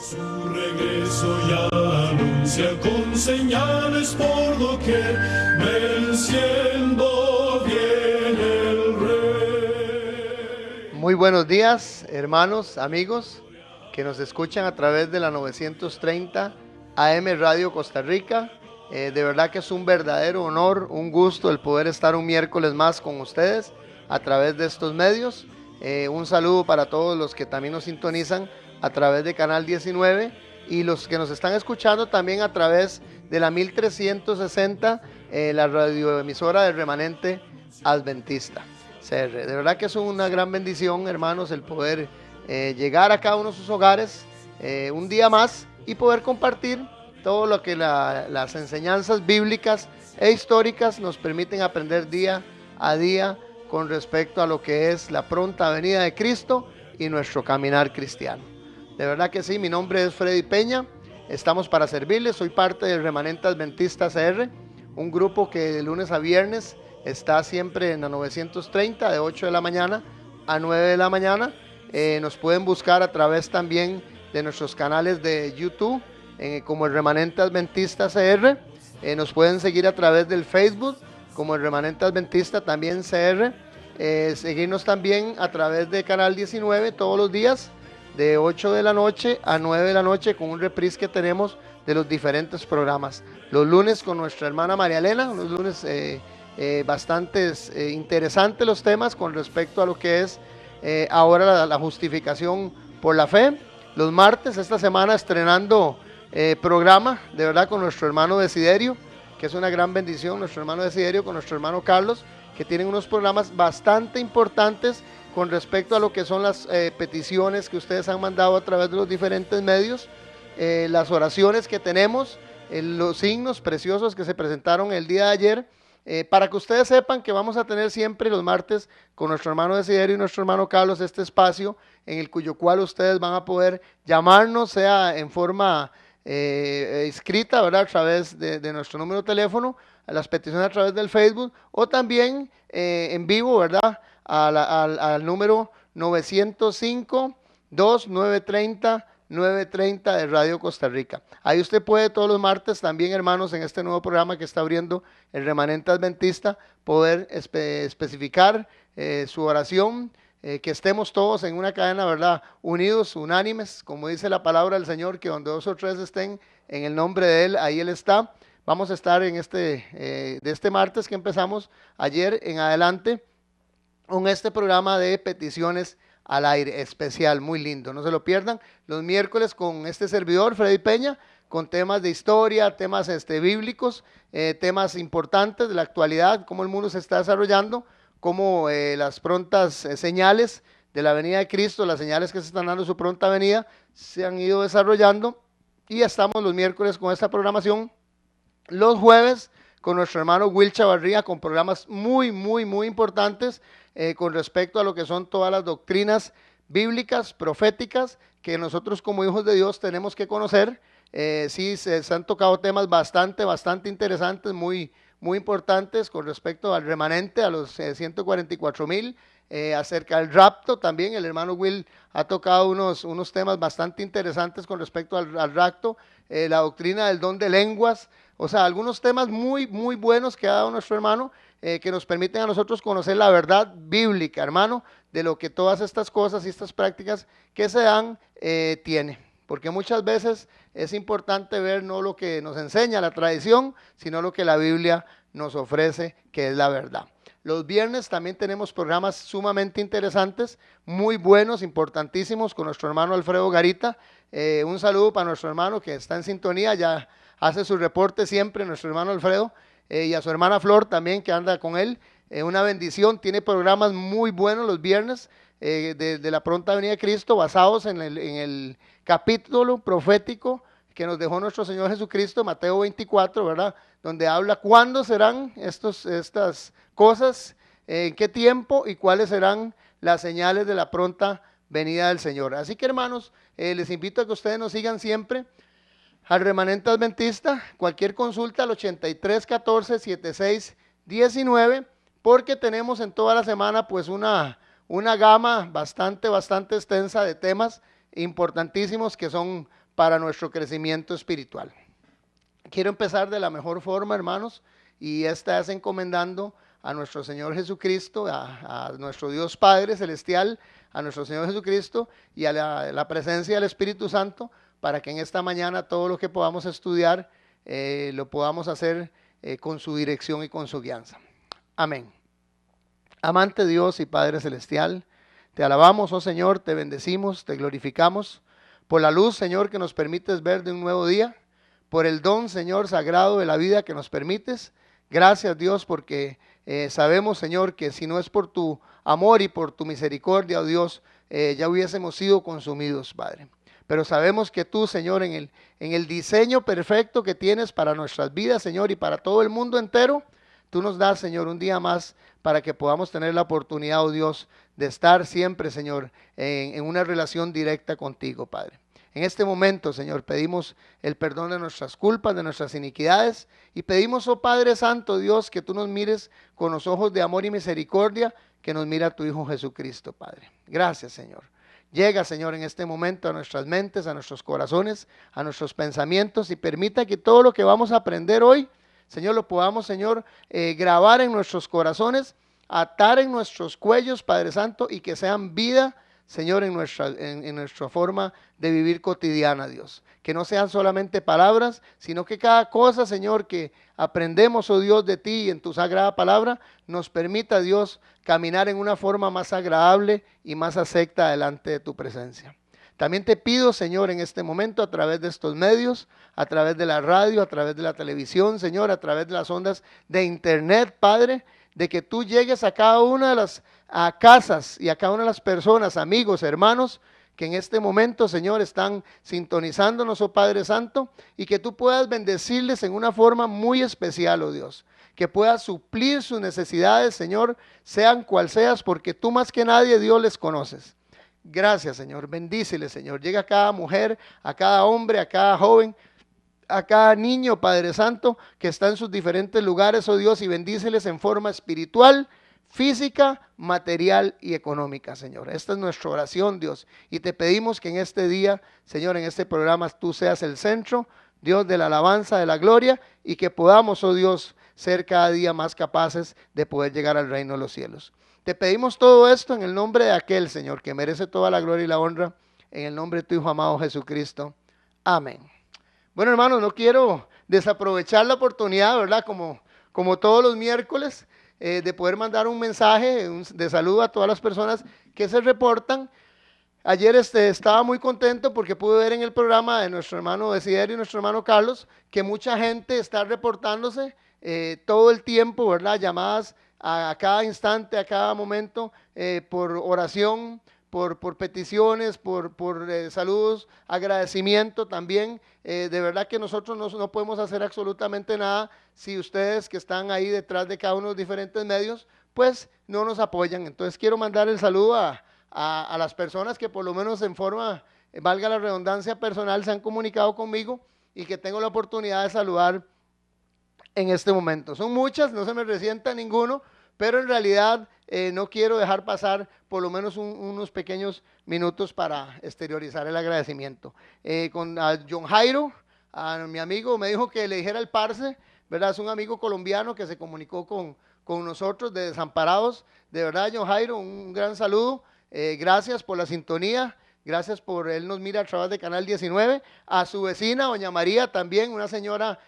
Su regreso ya anuncia con señales por doquier, venciendo viene el Rey. Muy buenos días, hermanos, amigos, que nos escuchan a través de la 930 AM Radio Costa Rica. De verdad que es un verdadero honor, un gusto el poder estar un miércoles más con ustedes a través de estos medios. Un saludo para todos los que también nos sintonizan a través de Canal 19 y los que nos están escuchando también a través de la 1360, la radioemisora del Remanente Adventista CR. De verdad que es una gran bendición, hermanos, el poder llegar a cada uno de sus hogares un día más y poder compartir todo lo que las enseñanzas bíblicas e históricas nos permiten aprender día a día con respecto a lo que es la pronta venida de Cristo y nuestro caminar cristiano. De verdad que sí, mi nombre es Freddy Peña, estamos para servirles, soy parte del Remanente Adventista CR, un grupo que de lunes a viernes está siempre en la 930 de 8 de la mañana a 9 de la mañana. Nos pueden buscar a través también de nuestros canales de YouTube como el Remanente Adventista CR. Nos pueden seguir a través del Facebook como el Remanente Adventista también CR. Seguirnos también a través de Canal 19 todos los días de 8 de la noche a 9 de la noche con un reprise que tenemos de los diferentes programas. Los lunes con nuestra hermana María Elena, los lunes bastante interesantes los temas con respecto a lo que es ahora la justificación por la fe. Los martes, esta semana estrenando programa, de verdad, con nuestro hermano Desiderio, que es una gran bendición, nuestro hermano Desiderio con nuestro hermano Carlos, que tienen unos programas bastante importantes con respecto a lo que son las peticiones que ustedes han mandado a través de los diferentes medios, las oraciones que tenemos, los signos preciosos que se presentaron el día de ayer, para que ustedes sepan que vamos a tener siempre los martes con nuestro hermano Desiderio y nuestro hermano Carlos este espacio en el cual ustedes van a poder llamarnos, sea en forma escrita, ¿verdad? A través de nuestro número de teléfono, a las peticiones a través del Facebook o también en vivo, ¿verdad? Al número 905-2930-930 de Radio Costa Rica. Ahí usted puede todos los martes también, hermanos, en este nuevo programa que está abriendo el Remanente Adventista, poder especificar su oración, que estemos todos en una cadena, ¿verdad? Unidos, unánimes, como dice la palabra del Señor, que donde 2 o 3 estén en el nombre de Él, ahí Él está. Vamos a estar en de este martes que empezamos ayer en adelante con este programa de peticiones al aire especial, muy lindo, no se lo pierdan. Los miércoles con este servidor, Freddy Peña, con temas de historia, temas bíblicos, temas importantes de la actualidad, cómo el mundo se está desarrollando, cómo las prontas señales de la venida de Cristo, las señales que se están dando de su pronta venida, se han ido desarrollando. Y estamos los miércoles con esta programación. Los jueves con nuestro hermano Will Chavarría con programas muy importantes con respecto a lo que son todas las doctrinas bíblicas, proféticas, que nosotros como hijos de Dios tenemos que conocer. Sí, se han tocado temas bastante interesantes, muy importantes con respecto al remanente, a los 144,000, acerca del rapto también. El hermano Will ha tocado unos temas bastante interesantes con respecto al rapto, la doctrina del don de lenguas, o sea, algunos temas muy buenos que ha dado nuestro hermano, que nos permiten a nosotros conocer la verdad bíblica, hermano, de lo que todas estas cosas y estas prácticas que se dan tiene. Porque muchas veces es importante ver no lo que nos enseña la tradición, sino lo que la Biblia nos ofrece, que es la verdad. Los viernes también tenemos programas sumamente interesantes, muy buenos, importantísimos, con nuestro hermano Alfredo Garita. Un saludo para nuestro hermano que está en sintonía, ya hace su reporte siempre, nuestro hermano Alfredo, y a su hermana Flor también, que anda con él. Una bendición, tiene programas muy buenos los viernes de la pronta venida de Cristo, basados en el capítulo profético que nos dejó nuestro Señor Jesucristo, Mateo 24, ¿verdad? Donde habla cuándo serán estas cosas, en qué tiempo y cuáles serán las señales de la pronta venida del Señor. Así que, hermanos, les invito a que ustedes nos sigan siempre al Remanente Adventista, cualquier consulta al 8314-7619, porque tenemos en toda la semana pues una gama bastante extensa de temas importantísimos que son para nuestro crecimiento espiritual. Quiero empezar de la mejor forma, hermanos, y esta es encomendando a nuestro Señor Jesucristo, a nuestro Dios Padre Celestial, a nuestro Señor Jesucristo y a la presencia del Espíritu Santo, para que en esta mañana todo lo que podamos estudiar lo podamos hacer con su dirección y con su guianza. Amén. Amante Dios y Padre Celestial, te alabamos, oh Señor, te bendecimos, te glorificamos por la luz, Señor, que nos permites ver de un nuevo día, por el don, Señor, sagrado de la vida que nos permites. Gracias, Dios, porque sabemos, Señor, que si no es por tu amor y por tu misericordia, oh Dios, ya hubiésemos sido consumidos, Padre. Pero sabemos que tú, Señor, en el diseño perfecto que tienes para nuestras vidas, Señor, y para todo el mundo entero, tú nos das, Señor, un día más para que podamos tener la oportunidad, oh Dios, de estar siempre, Señor, en una relación directa contigo, Padre. En este momento, Señor, pedimos el perdón de nuestras culpas, de nuestras iniquidades, y pedimos, oh Padre Santo, Dios, que tú nos mires con los ojos de amor y misericordia, que nos mira tu Hijo Jesucristo, Padre. Gracias, Señor. Llega, Señor, en este momento a nuestras mentes, a nuestros corazones, a nuestros pensamientos, y permita que todo lo que vamos a aprender hoy, Señor, lo podamos, Señor, grabar en nuestros corazones, atar en nuestros cuellos, Padre Santo, y que sean vida, Señor, en nuestra forma de vivir cotidiana, Dios. Que no sean solamente palabras, sino que cada cosa, Señor, que aprendemos, oh Dios, de ti y en tu sagrada palabra, nos permita, Dios, caminar en una forma más agradable y más acepta delante de tu presencia. También te pido, Señor, en este momento, a través de estos medios, a través de la radio, a través de la televisión, Señor, a través de las ondas de internet, Padre, de que tú llegues a cada una de las casas y a cada una de las personas, amigos, hermanos, que en este momento, Señor, están sintonizándonos, oh Padre Santo, y que tú puedas bendecirles en una forma muy especial, oh Dios, que puedas suplir sus necesidades, Señor, sean cual seas, porque tú más que nadie, Dios, les conoces. Gracias, Señor, bendíceles, Señor, llega a cada mujer, a cada hombre, a cada joven, a cada niño, Padre Santo, que está en sus diferentes lugares, oh Dios, y bendíceles en forma espiritual, física, material y económica, Señor. Esta es nuestra oración, Dios, y te pedimos que en este día, Señor, en este programa tú seas el centro, Dios, de la alabanza, de la gloria, y que podamos, oh Dios, ser cada día más capaces de poder llegar al reino de los cielos. Te pedimos todo esto en el nombre de aquel, Señor, que merece toda la gloria y la honra, en el nombre de tu Hijo amado Jesucristo. Amén. Bueno, hermanos, no quiero desaprovechar la oportunidad, ¿verdad? Como todos los miércoles, de poder mandar un mensaje de saludo a todas las personas que se reportan. Ayer estaba muy contento porque pude ver en el programa de nuestro hermano Desiderio y nuestro hermano Carlos que mucha gente está reportándose todo el tiempo, ¿verdad? Llamadas a cada instante, a cada momento, por oración, por peticiones, por saludos, agradecimiento también. De verdad que nosotros no podemos hacer absolutamente nada si ustedes que están ahí detrás de cada uno de los diferentes medios, pues no nos apoyan. Entonces quiero mandar el saludo a las personas que por lo menos en forma, valga la redundancia personal, se han comunicado conmigo y que tengo la oportunidad de saludar en este momento. Son muchas, no se me resienta ninguno, pero en realidad no quiero dejar pasar por lo menos unos pequeños minutos para exteriorizar el agradecimiento. A John Jairo, a mi amigo, me dijo que le dijera el parce, ¿verdad? Es un amigo colombiano que se comunicó con nosotros de Desamparados. De verdad, John Jairo, un gran saludo. Gracias por la sintonía. Gracias por, él nos mira a través de Canal 19. A su vecina, doña María, también una señora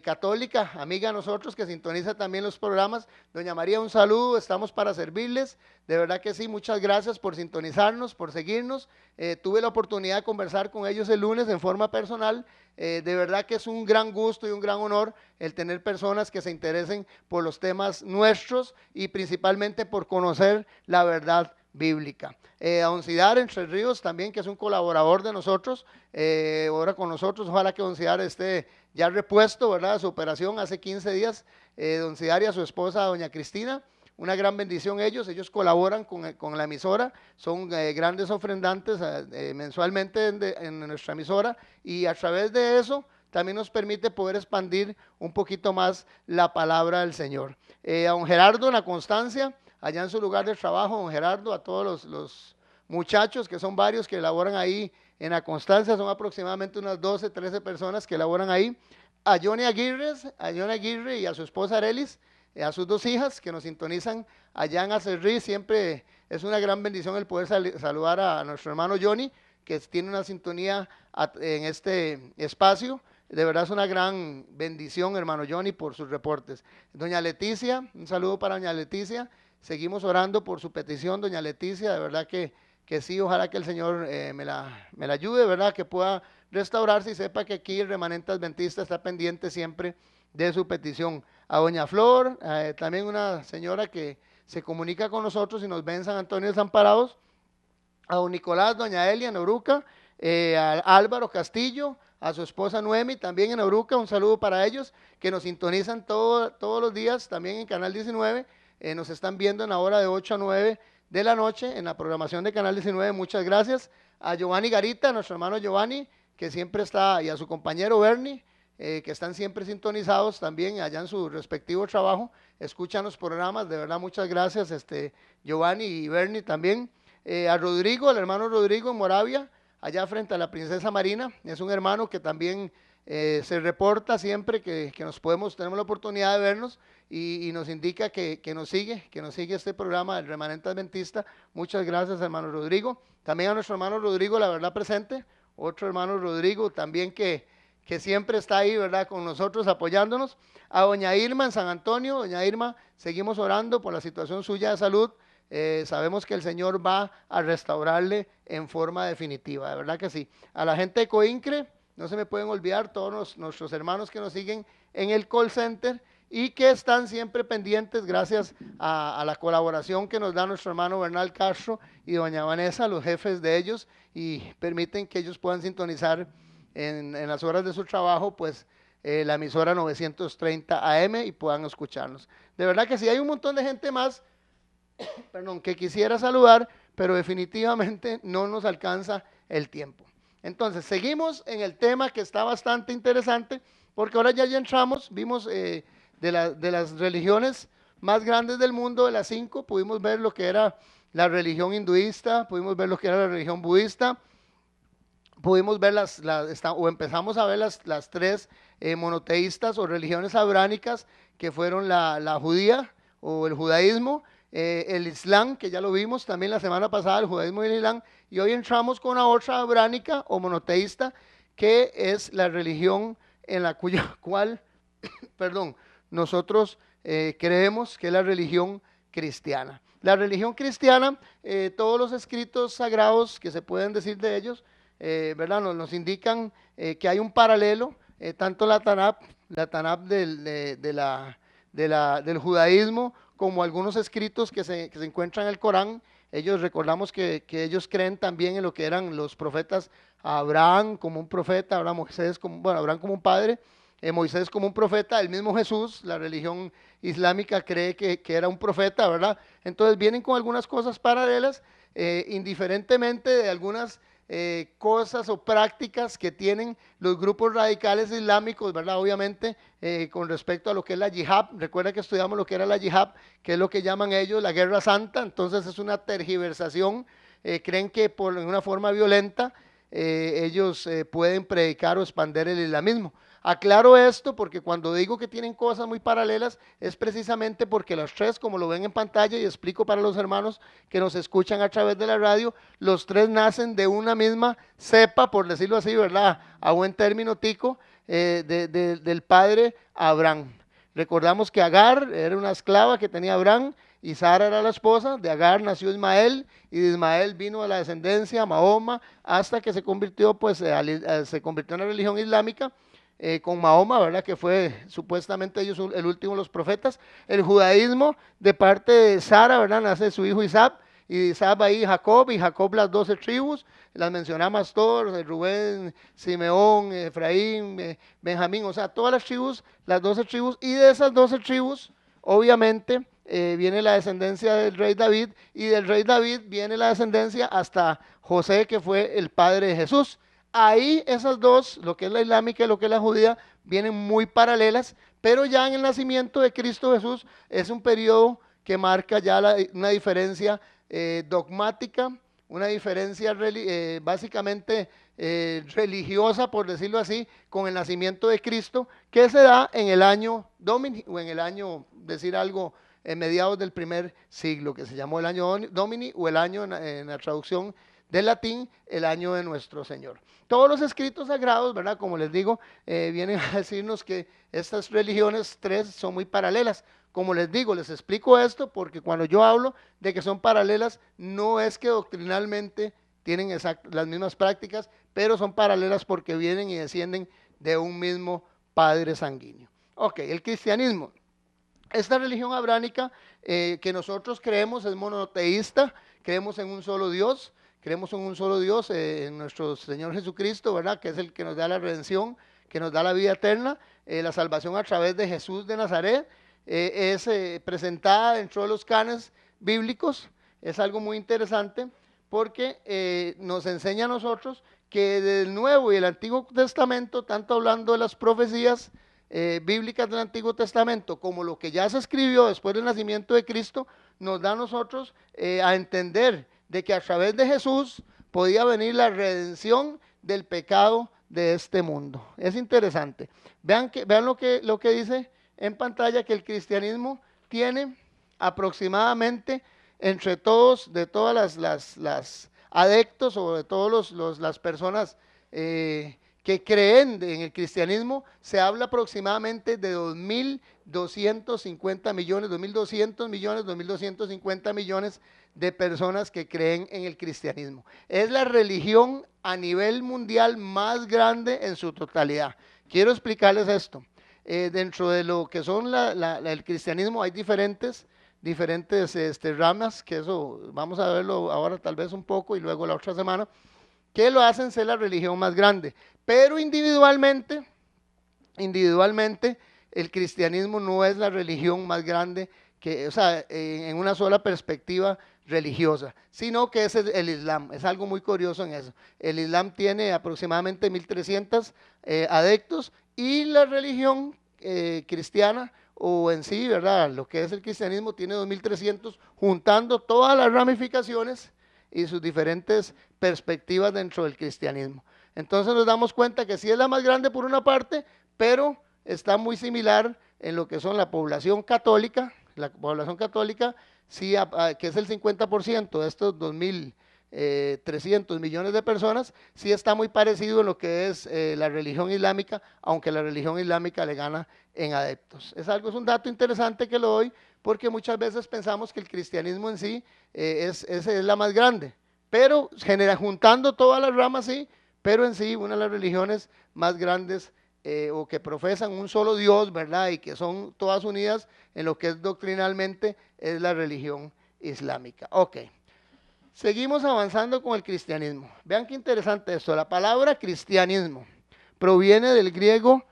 católica, amiga de nosotros, que sintoniza también los programas. Doña María, un saludo, estamos para servirles. De verdad que sí, muchas gracias por sintonizarnos, por seguirnos. Tuve la oportunidad de conversar con ellos el lunes en forma personal. De verdad que es un gran gusto y un gran honor el tener personas que se interesen por los temas nuestros y principalmente por conocer la verdad bíblica. A Don Cidar Entre Ríos también, que es un colaborador de nosotros, ahora con nosotros. Ojalá que Don Cidar esté ya repuesto, ¿verdad?, su operación hace 15 días. Don Cidar y a su esposa, doña Cristina, una gran bendición ellos colaboran con la emisora, son grandes ofrendantes mensualmente en nuestra emisora, y a través de eso también nos permite poder expandir un poquito más la palabra del Señor. A don Gerardo, en la constancia, allá en su lugar de trabajo, don Gerardo, a todos los muchachos, que son varios que laboran ahí en la Constancia, son aproximadamente unas 12, 13 personas que laboran ahí. A Johnny Aguirre y a su esposa Arelis, a sus 2 hijas que nos sintonizan allá en Acerrí. Siempre es una gran bendición el poder saludar a nuestro hermano Johnny, que tiene una sintonía en este espacio. De verdad es una gran bendición, hermano Johnny, por sus reportes. Doña Leticia, un saludo para doña Leticia. Seguimos orando por su petición, doña Leticia. De verdad que sí, ojalá que el Señor me la ayude, ¿verdad? Que pueda restaurarse y sepa que aquí el remanente adventista está pendiente siempre de su petición. A doña Flor, también una señora que se comunica con nosotros y nos ve en San Antonio de Desamparados. A don Nicolás, doña Elia en Oruca, a Álvaro Castillo, a su esposa Noemi también en Oruca, un saludo para ellos que nos sintonizan todos los días también en Canal 19, nos están viendo en la hora de 8 a 9 de la noche en la programación de Canal 19, muchas gracias. A Giovanni Garita, nuestro hermano Giovanni, que siempre está, y a su compañero Bernie, que están siempre sintonizados también allá en su respectivo trabajo, escuchan los programas, de verdad muchas gracias, Giovanni y Bernie también. A Rodrigo, el hermano Rodrigo en Moravia, allá frente a la Princesa Marina, es un hermano que también se reporta siempre que tenemos la oportunidad de vernos y nos indica que nos sigue este programa del Remanente Adventista. Muchas gracias, hermano Rodrigo. También a nuestro hermano Rodrigo, la verdad presente, otro hermano Rodrigo también que siempre está ahí, ¿verdad?, con nosotros apoyándonos. A doña Irma en San Antonio, doña Irma, seguimos orando por la situación suya de salud. Sabemos que el Señor va a restaurarle en forma definitiva, de verdad que sí. A la gente de Coincre, no se me pueden olvidar todos nuestros hermanos que nos siguen en el call center y que están siempre pendientes gracias a la colaboración que nos da nuestro hermano Bernal Castro y doña Vanessa, los jefes de ellos, y permiten que ellos puedan sintonizar en las horas de su trabajo, pues la emisora 930 AM y puedan escucharnos. De verdad que sí, hay un montón de gente más que quisiera saludar, pero definitivamente no nos alcanza el tiempo. Entonces, seguimos en el tema que está bastante interesante, porque ahora ya entramos, vimos de las religiones más grandes del mundo, de las 5, pudimos ver lo que era la religión hinduista, pudimos ver lo que era la religión budista, pudimos ver empezamos a ver las 3 monoteístas o religiones abránicas, que fueron la judía o el judaísmo, el Islam, que ya lo vimos también la semana pasada, el judaísmo y el Islam, y hoy entramos con una otra abránica o monoteísta, que es la religión en la cual nosotros creemos que es la religión cristiana. La religión cristiana, todos los escritos sagrados que se pueden decir de ellos, ¿verdad?, nos indican que hay un paralelo, tanto la Tanakh del judaísmo, como algunos escritos que se encuentran en el Corán. Ellos, recordamos que ellos creen también en lo que eran los profetas, Abraham como un profeta, Abraham como un padre, Moisés como un profeta, el mismo Jesús, la religión islámica cree que era un profeta, ¿verdad? Entonces vienen con algunas cosas paralelas, indiferentemente de algunas cosas o prácticas que tienen los grupos radicales islámicos, ¿verdad? Obviamente con respecto a lo que es la yihad. Recuerda que estudiamos lo que era la yihad, que es lo que llaman ellos la guerra santa. Entonces es una tergiversación, creen que por una forma violenta ellos pueden predicar o expandir el islamismo. Aclaro esto porque cuando digo que tienen cosas muy paralelas es precisamente porque los 3, como lo ven en pantalla, y explico para los hermanos que nos escuchan a través de la radio, los 3 nacen de una misma cepa, por decirlo así, ¿verdad?, a buen término tico, del padre Abraham. Recordamos que Agar era una esclava que tenía Abraham y Sara era la esposa. De Agar nació Ismael y de Ismael vino a la descendencia Mahoma, hasta que se convirtió en la religión islámica, con Mahoma, ¿verdad?, que fue supuestamente ellos el último de los profetas. El judaísmo, de parte de Sara, ¿verdad?, nace su hijo Isaac, y de Isaac ahí Jacob, y Jacob las 12 tribus, las mencionamos todos, Rubén, Simeón, Efraín, Benjamín, o sea, todas las tribus, las 12 tribus, y de esas 12 tribus, obviamente, viene la descendencia del rey David, y del rey David viene la descendencia hasta José, que fue el padre de Jesús. Ahí esas dos, lo que es la islámica y lo que es la judía, vienen muy paralelas, pero ya en el nacimiento de Cristo Jesús es un periodo que marca ya una diferencia dogmática, una diferencia básicamente religiosa, por decirlo así, con el nacimiento de Cristo, que se da en el año Domini, o en el año, decir algo, en mediados del primer siglo, que se llamó el año Domini, o el año en la traducción del latín, el año de nuestro Señor. Todos los escritos sagrados, ¿verdad? Como les digo, vienen a decirnos que estas religiones tres son muy paralelas. Como les digo, les explico esto porque cuando yo hablo de que son paralelas, no es que doctrinalmente tienen las mismas prácticas, pero son paralelas porque vienen y descienden de un mismo Padre sanguíneo. Ok, el cristianismo. Esta religión abránica que nosotros creemos es monoteísta, creemos en un solo Dios, en nuestro Señor Jesucristo, ¿verdad? Que es el que nos da la redención, que nos da la vida eterna, la salvación a través de Jesús de Nazaret, es presentada dentro de los cánones bíblicos, es algo muy interesante porque nos enseña a nosotros que del Nuevo y el Antiguo Testamento, tanto hablando de las profecías bíblicas del Antiguo Testamento, como lo que ya se escribió después del nacimiento de Cristo, nos da a nosotros a entender de que a través de Jesús podía venir la redención del pecado de este mundo. Es interesante. Vean lo que dice en pantalla, que el cristianismo tiene aproximadamente entre todos, de todas las adeptos o de todas las personas que creen en el cristianismo, se habla aproximadamente de 2.250 millones, 2.200 millones, 2.250 millones de personas que creen en el cristianismo. Es la religión a nivel mundial más grande en su totalidad. Quiero explicarles esto. Dentro de lo que son el cristianismo hay diferentes ramas, que eso vamos a verlo ahora tal vez un poco y luego la otra semana, que lo hacen ser la religión más grande. Pero individualmente, el cristianismo no es la religión más grande, o sea, en una sola perspectiva religiosa, sino que es el Islam. Es algo muy curioso en eso. El Islam tiene aproximadamente 1.300 adeptos y la religión cristiana, o en sí, ¿verdad? Lo que es el cristianismo tiene 2.300, juntando todas las ramificaciones y sus diferentes perspectivas dentro del cristianismo. Entonces nos damos cuenta que sí es la más grande por una parte, pero está muy similar en lo que son la población católica. La población católica, sí, que es el 50% de estos 2.300 millones de personas, sí está muy parecido en lo que es la religión islámica, aunque la religión islámica le gana en adeptos. Es un dato interesante que lo doy, porque muchas veces pensamos que el cristianismo en sí es la más grande, pero juntando todas las ramas sí, pero en sí una de las religiones más grandes o que profesan un solo Dios, ¿verdad? Y que son todas unidas en lo que es doctrinalmente, es la religión islámica. Ok, seguimos avanzando con el cristianismo. Vean qué interesante esto. La palabra cristianismo proviene del griego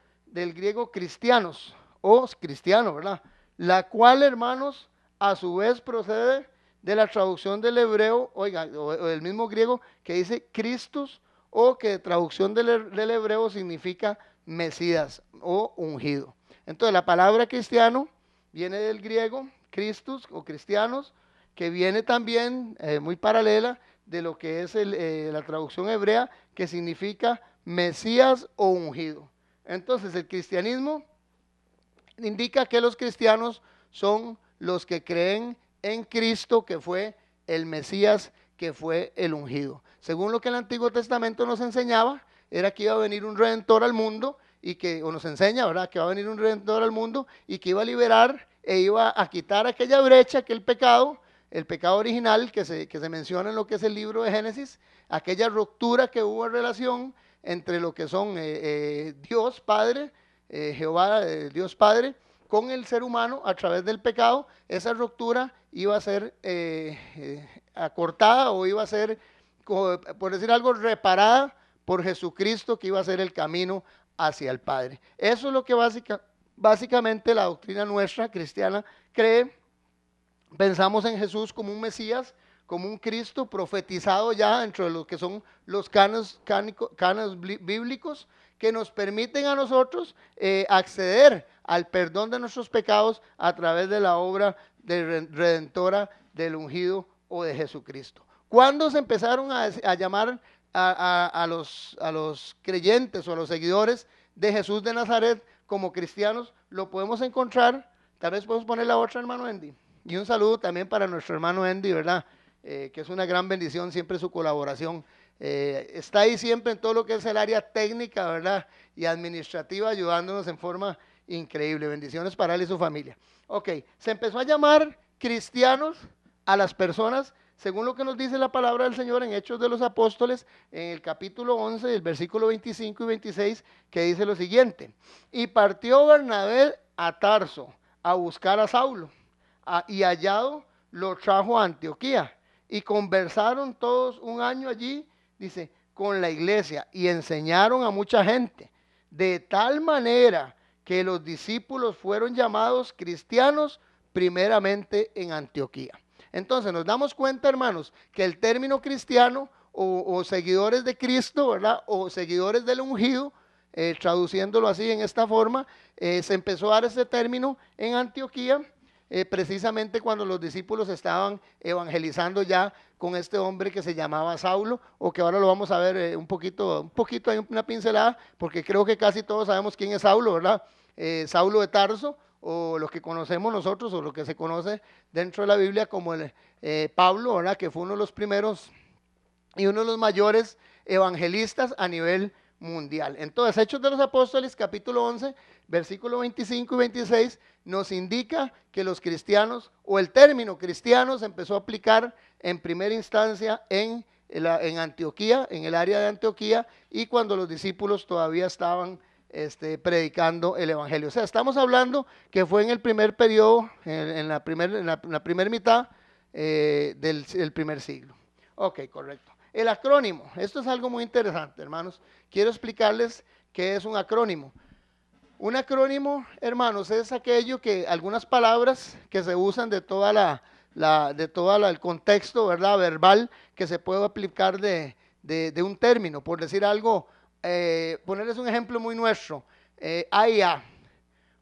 cristianos, o cristiano, ¿verdad? La cual, hermanos, a su vez procede de la traducción del hebreo, oiga, o del mismo griego que dice Christus, o que traducción del hebreo significa Mesías o ungido. Entonces la palabra cristiano viene del griego Christus o cristianos, que viene también muy paralela de lo que es la traducción hebrea, que significa Mesías o ungido. Entonces el cristianismo indica que los cristianos son los que creen en Cristo, que fue el Mesías, que fue el ungido. Según lo que el Antiguo Testamento nos enseñaba, era que iba a venir un redentor al mundo, o nos enseña, ¿verdad?, que va a venir un redentor al mundo y que iba a liberar e iba a quitar aquella brecha, el pecado original que se menciona en lo que es el libro de Génesis, aquella ruptura que hubo en relación entre lo que son Dios Padre, Jehová, Dios Padre, con el ser humano a través del pecado. Esa ruptura iba a ser acortada, o iba a ser, por decir algo, reparada por Jesucristo, que iba a ser el camino hacia el Padre. Eso es lo que básicamente la doctrina nuestra cristiana cree. Pensamos en Jesús como un Mesías, como un Cristo profetizado ya dentro de lo que son los cánones bíblicos, que nos permiten a nosotros acceder al perdón de nuestros pecados a través de la obra redentora del ungido o de Jesucristo. ¿Cuándo se empezaron a llamar a los creyentes o a los seguidores de Jesús de Nazaret como cristianos, lo podemos encontrar. Tal vez podemos poner la otra, hermano Andy. Y un saludo también para nuestro hermano Andy, ¿verdad? Que es una gran bendición siempre su colaboración. Está ahí siempre en todo lo que es el área técnica, ¿verdad? Y administrativa, ayudándonos en forma increíble. Bendiciones para él y su familia. Ok, se empezó a llamar cristianos a las personas, según lo que nos dice la palabra del Señor en Hechos de los Apóstoles, en el capítulo 11, el versículo 25 y 26, que dice lo siguiente: y partió Bernabé a Tarso a buscar a Saulo, y hallado lo trajo a Antioquía, y conversaron todos un año allí, dice, con la iglesia, y enseñaron a mucha gente, de tal manera que los discípulos fueron llamados cristianos primeramente en Antioquía. Entonces nos damos cuenta, hermanos, que el término cristiano o seguidores de Cristo, ¿verdad? O seguidores del ungido, traduciéndolo así en esta forma, se empezó a dar ese término en Antioquía, precisamente cuando los discípulos estaban evangelizando ya con este hombre que se llamaba Saulo, o que ahora lo vamos a ver un poquito, hay una pincelada, porque creo que casi todos sabemos quién es Saulo, ¿verdad? Saulo de Tarso, o lo que conocemos nosotros, o lo que se conoce dentro de la Biblia como Pablo, ¿verdad? Que fue uno de los primeros y uno de los mayores evangelistas a nivel mundial. Entonces, Hechos de los Apóstoles, capítulo 11, versículo 25 y 26, nos indica que los cristianos, o el término cristiano, se empezó a aplicar en primera instancia en Antioquía, en el área de Antioquía, y cuando los discípulos todavía estaban predicando el evangelio. O sea, estamos hablando que fue en el primer periodo, en la primera mitad del primer siglo. Ok, correcto. El acrónimo, esto es algo muy interesante, hermanos. Quiero explicarles qué es un acrónimo. Un acrónimo, hermanos, es aquello que algunas palabras que se usan de toda el contexto, ¿verdad? Verbal, que se puede aplicar de un término, por decir algo. Ponerles un ejemplo muy nuestro, AIA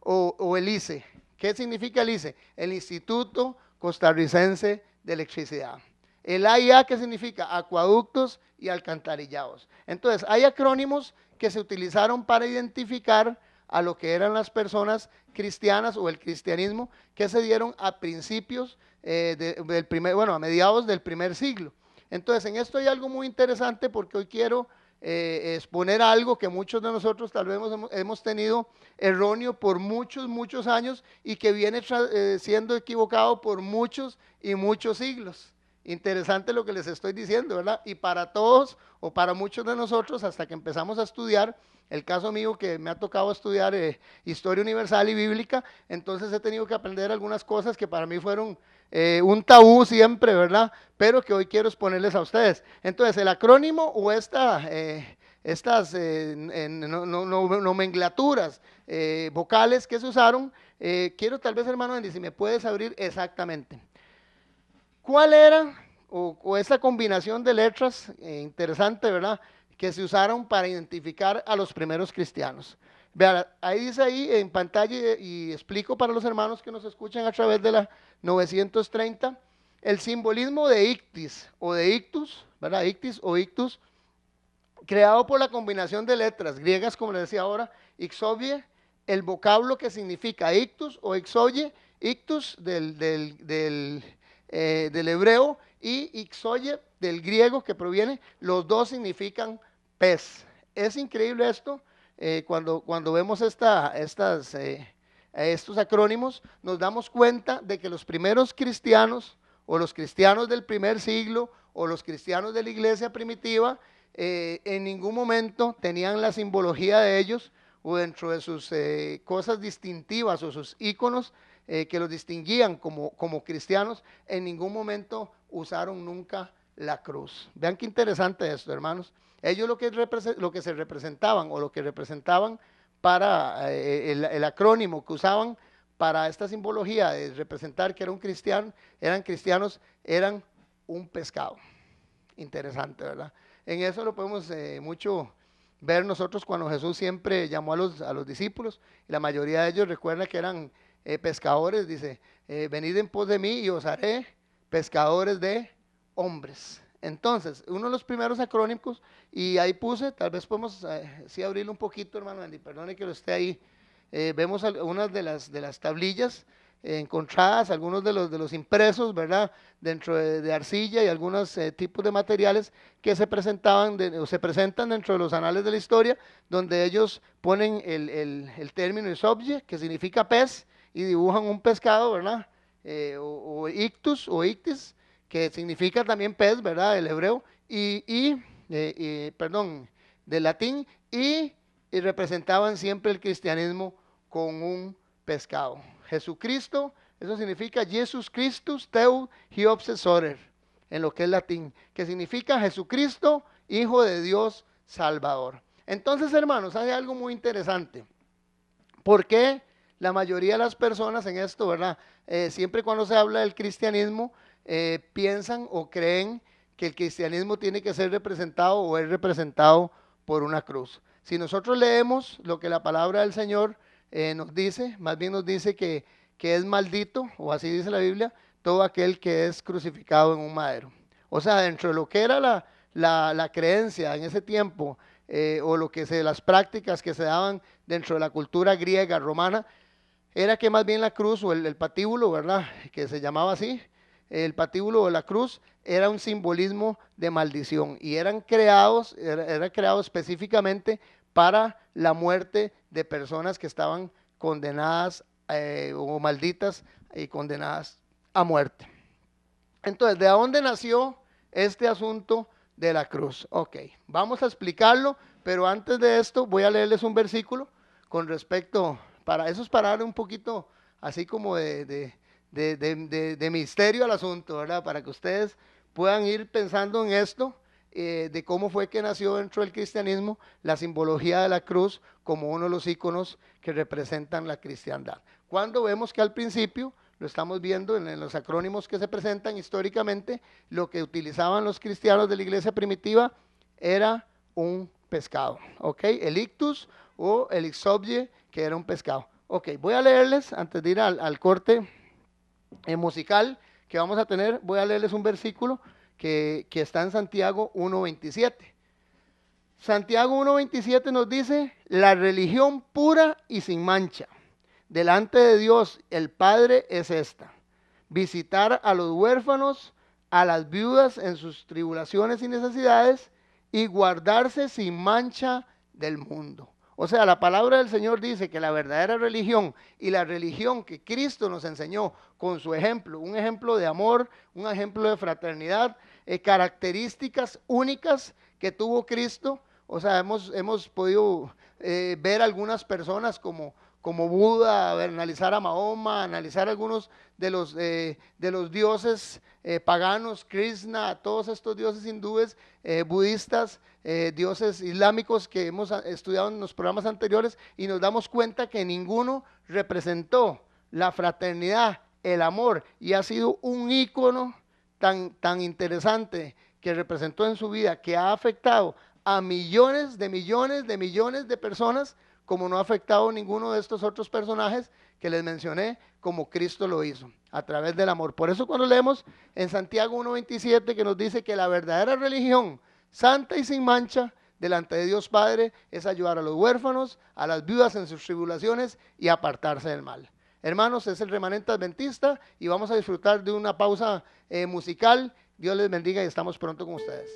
o el ICE. ¿Qué significa el ICE? El Instituto Costarricense de Electricidad. El AIA, ¿qué significa? Acueductos y alcantarillados. Entonces, hay acrónimos que se utilizaron para identificar a lo que eran las personas cristianas o el cristianismo que se dieron a principios a mediados del primer siglo. Entonces, en esto hay algo muy interesante porque hoy quiero exponer algo que muchos de nosotros tal vez hemos tenido erróneo por muchos años y que viene siendo equivocado por muchos y muchos siglos. Interesante lo que les estoy diciendo, ¿verdad? Y para todos o para muchos de nosotros, hasta que empezamos a estudiar, el caso mío que me ha tocado estudiar historia universal y bíblica, entonces he tenido que aprender algunas cosas que para mí fueron un tabú siempre, ¿verdad? Pero que hoy quiero exponerles a ustedes. Entonces, el acrónimo o estas nomenclaturas vocales que se usaron, quiero tal vez, hermano Andy, si me puedes abrir exactamente. ¿Cuál era o esa combinación de letras, interesante, ¿verdad?, que se usaron para identificar a los primeros cristianos? Vean, ahí dice ahí en pantalla y explico para los hermanos que nos escuchan a través de la 930, el simbolismo de ictis o de ictus, ¿verdad? Ictis o ictus, creado por la combinación de letras griegas, como les decía ahora, ixoye, el vocablo que significa ictus o ixoye, ictus del hebreo y ixoye del griego que proviene, los dos significan pez. Es increíble esto, cuando vemos estos acrónimos, nos damos cuenta de que los primeros cristianos o los cristianos del primer siglo o los cristianos de la iglesia primitiva en ningún momento tenían la simbología de ellos o dentro de sus cosas distintivas o sus íconos que los distinguían como cristianos, en ningún momento usaron nunca la cruz. Vean qué interesante esto, hermanos. Ellos lo que se representaban o lo que representaban para el acrónimo que usaban para esta simbología de representar que era un cristiano, eran cristianos, eran un pescado. Interesante, ¿verdad? En eso lo podemos mucho ver nosotros cuando Jesús siempre llamó a los discípulos, y la mayoría de ellos recuerda que eran pescadores, dice, venid en pos de mí y os haré pescadores de hombres. Entonces, uno de los primeros acrónimos, y ahí puse, tal vez podemos sí abrirlo un poquito, hermano Andy, perdone que lo esté ahí. Vemos algunas de las tablillas encontradas, algunos de los impresos, ¿verdad? Dentro de arcilla y algunos tipos de materiales que se presentaban o se presentan dentro de los anales de la historia, donde ellos ponen el término subject, que significa pez, y dibujan un pescado, ¿verdad? O ictus o ictis, que significa también pez, ¿verdad? El hebreo, perdón, del latín, y representaban siempre el cristianismo con un pescado. Jesucristo, eso significa Jesus Christus Teu Hiopsesorer, en lo que es latín, que significa Jesucristo, Hijo de Dios Salvador. Entonces, hermanos, hay algo muy interesante. ¿Por qué la mayoría de las personas en esto, verdad? Siempre cuando se habla del cristianismo, piensan o creen que el cristianismo tiene que ser representado o es representado por una cruz. Si nosotros leemos lo que la palabra del Señor nos dice, más bien nos dice que es maldito, o así dice la Biblia, todo aquel que es crucificado en un madero. O sea, dentro de lo que era la creencia en ese tiempo, o las prácticas que se daban dentro de la cultura griega, romana, era que más bien la cruz o el patíbulo, ¿verdad? Que se llamaba así, el patíbulo o la cruz era un simbolismo de maldición y era creado específicamente para la muerte de personas que estaban condenadas o malditas y condenadas a muerte. Entonces, ¿de dónde nació este asunto de la cruz? Ok, vamos a explicarlo, pero antes de esto voy a leerles un versículo con respecto, eso es para dar un poquito así como de misterio al asunto, ¿verdad? Para que ustedes puedan ir pensando en esto, de cómo fue que nació dentro del cristianismo la simbología de la cruz como uno de los íconos que representan la cristiandad. Cuando vemos que al principio, lo estamos viendo en los acrónimos que se presentan históricamente, lo que utilizaban los cristianos de la iglesia primitiva era un pescado, ¿ok? El ictus o el ixobye, que era un pescado. Ok, voy a leerles, antes de ir al corte musical que vamos a tener, voy a leerles un versículo que está en Santiago 1:27. Santiago 1:27 nos dice: la religión pura y sin mancha delante de Dios el Padre es esta: visitar a los huérfanos, a las viudas en sus tribulaciones y necesidades, y guardarse sin mancha del mundo. O sea, la palabra del Señor dice que la verdadera religión y la religión que Cristo nos enseñó con su ejemplo, un ejemplo de amor, un ejemplo de fraternidad, características únicas que tuvo Cristo. O sea, hemos podido ver algunas personas como Buda, analizar a Mahoma, analizar algunos de los dioses paganos, Krishna, todos estos dioses hindúes, budistas, dioses islámicos que hemos estudiado en los programas anteriores, y nos damos cuenta que ninguno representó la fraternidad, el amor, y ha sido un ícono tan interesante que representó en su vida, que ha afectado a millones de personas, como no ha afectado ninguno de estos otros personajes que les mencioné, como Cristo lo hizo, a través del amor. Por eso cuando leemos en Santiago 1:27 que nos dice que la verdadera religión, santa y sin mancha, delante de Dios Padre, es ayudar a los huérfanos, a las viudas en sus tribulaciones y apartarse del mal. Hermanos, es el Remanente Adventista y vamos a disfrutar de una pausa musical. Dios les bendiga y estamos pronto con ustedes.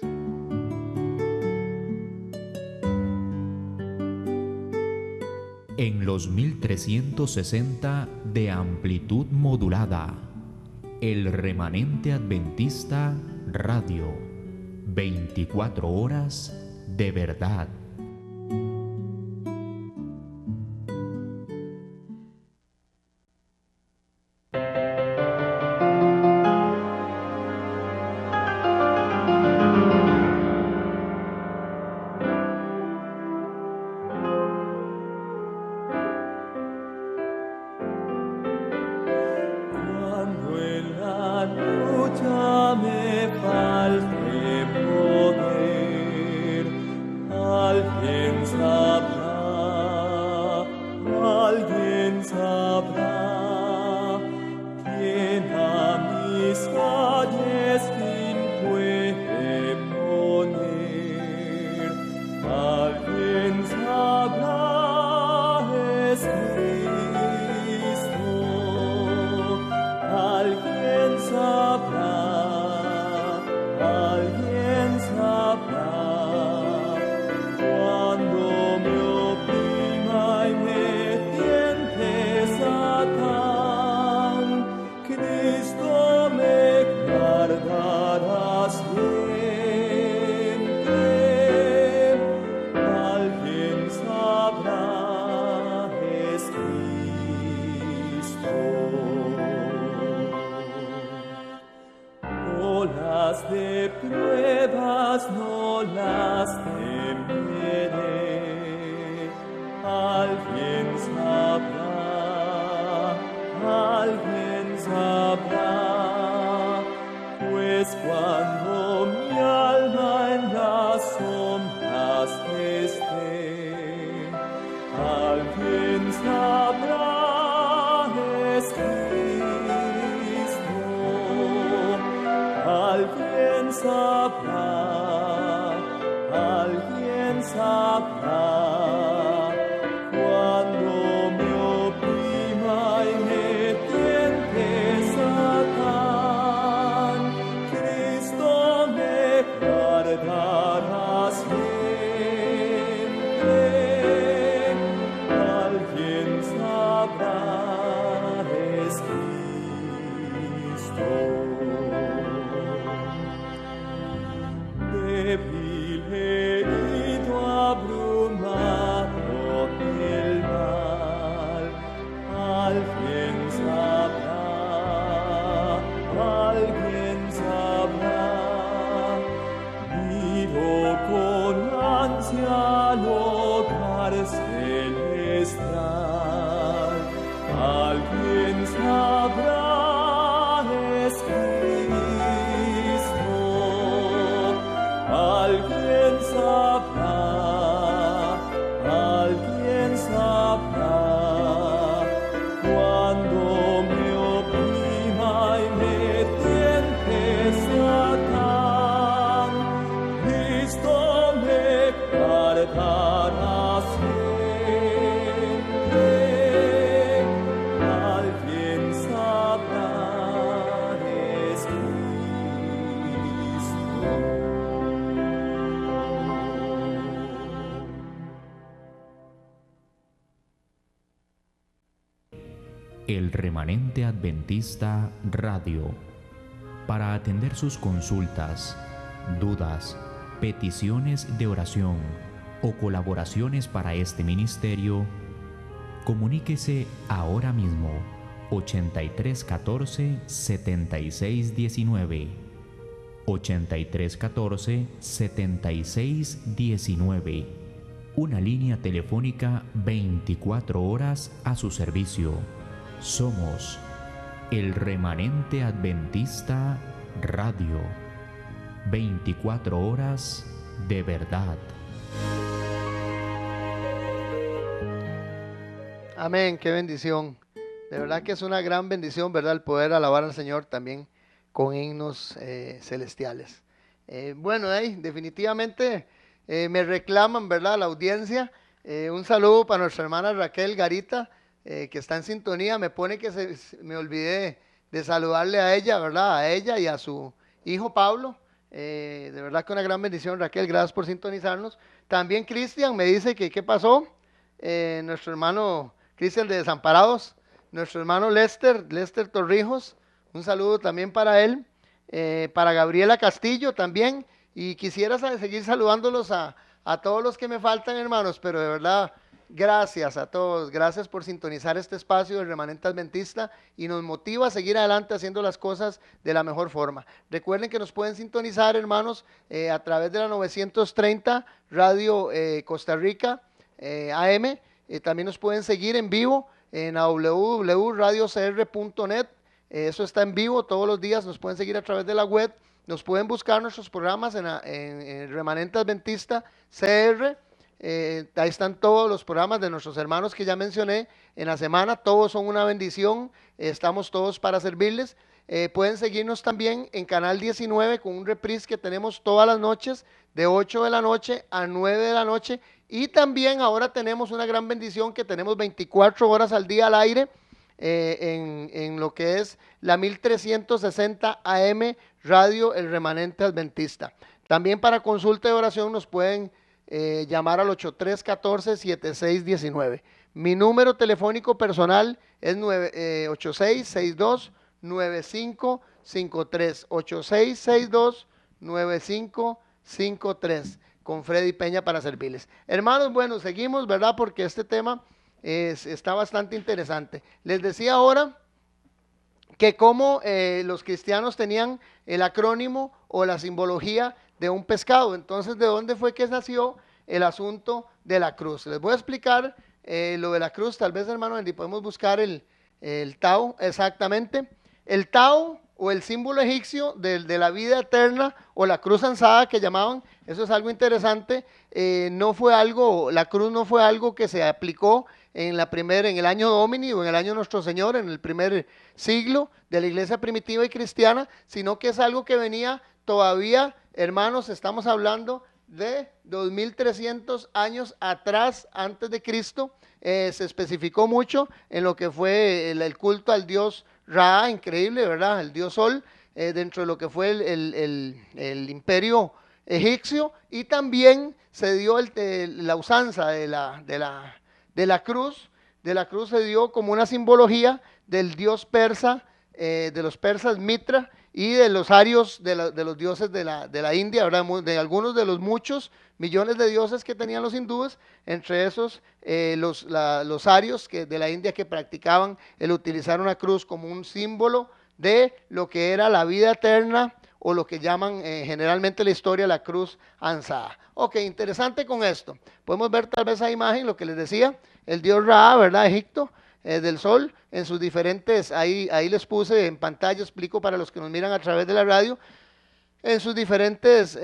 En los 1360 de amplitud modulada, el Remanente Adventista Radio, 24 horas de verdad. Me falte poder al alguien sabrá, pues cuando mi alma en las sombras esté, alguien sabrá es Cristo, alguien sabrá, alguien sabrá. El Remanente Adventista Radio. Para atender sus consultas, dudas, peticiones de oración o colaboraciones para este ministerio, comuníquese ahora mismo 8314 7619 8314 7619, una línea telefónica 24 horas a su servicio. Somos el Remanente Adventista Radio, 24 horas de verdad. Amén, qué bendición. De verdad que es una gran bendición, ¿verdad? El poder alabar al Señor también con himnos celestiales. Bueno, definitivamente me reclaman, ¿verdad? La audiencia. Un saludo para nuestra hermana Raquel Garita, que está en sintonía. Me pone que me olvidé de saludarle a ella, ¿verdad? A ella y a su hijo Pablo. De verdad que una gran bendición, Raquel, gracias por sintonizarnos. También Cristian me dice que qué pasó. Nuestro hermano Cristian de Desamparados, nuestro hermano Lester Torrijos, un saludo también para él. Para Gabriela Castillo también. Y quisiera seguir saludándolos a todos los que me faltan, hermanos, pero de verdad, gracias a todos, gracias por sintonizar este espacio del Remanente Adventista y nos motiva a seguir adelante haciendo las cosas de la mejor forma. Recuerden que nos pueden sintonizar, hermanos, a través de la 930 Radio Costa Rica AM. También nos pueden seguir en vivo en www.radiocr.net. Eso está en vivo todos los días, nos pueden seguir a través de la web. Nos pueden buscar nuestros programas en Remanente Adventista CR. Ahí están todos los programas de nuestros hermanos que ya mencioné en la semana. Todos son una bendición. Estamos todos para servirles. Pueden seguirnos también en Canal 19 con un reprise que tenemos todas las noches de 8 de la noche a 9 de la noche. Y también ahora tenemos una gran bendición que tenemos 24 horas al día al aire. En lo que es la 1360 AM Radio El Remanente Adventista. También para consulta de oración nos pueden llamar al 8314-7619. Mi número telefónico personal es 8662-9553. 8662-9553. Con Freddy Peña para servirles. Hermanos, bueno, seguimos, ¿verdad? Porque este tema está bastante interesante. Les decía ahora que como los cristianos tenían el acrónimo o la simbología de un pescado. Entonces, ¿de dónde fue que nació el asunto de la cruz? Les voy a explicar lo de la cruz. Tal vez, hermano Andy, podemos buscar el Tao, exactamente. El Tao o el símbolo egipcio de la vida eterna o la cruz ansada que llamaban, eso es algo interesante. La cruz no fue algo que se aplicó en el año Domini o en el año de Nuestro Señor, en el primer siglo de la iglesia primitiva y cristiana, sino que es algo que venía todavía, hermanos, estamos hablando de 2300 años atrás, antes de Cristo. Se especificó mucho en lo que fue el culto al dios Ra, increíble, ¿verdad? El dios Sol, dentro de lo que fue el imperio egipcio, y también se dio la usanza de la cruz. De la cruz se dio como una simbología del dios persa, de los persas Mitra, y de los arios, de los dioses de la India, ¿verdad? De algunos de los muchos millones de dioses que tenían los hindúes, entre esos los arios de la India, que practicaban el utilizar una cruz como un símbolo de lo que era la vida eterna, o lo que llaman generalmente en la historia la cruz ansada. Ok, interesante con esto. Podemos ver tal vez esa imagen, lo que les decía, el dios Ra, ¿verdad? Egipto, del sol, en sus diferentes, ahí les puse en pantalla, explico para los que nos miran a través de la radio, en sus diferentes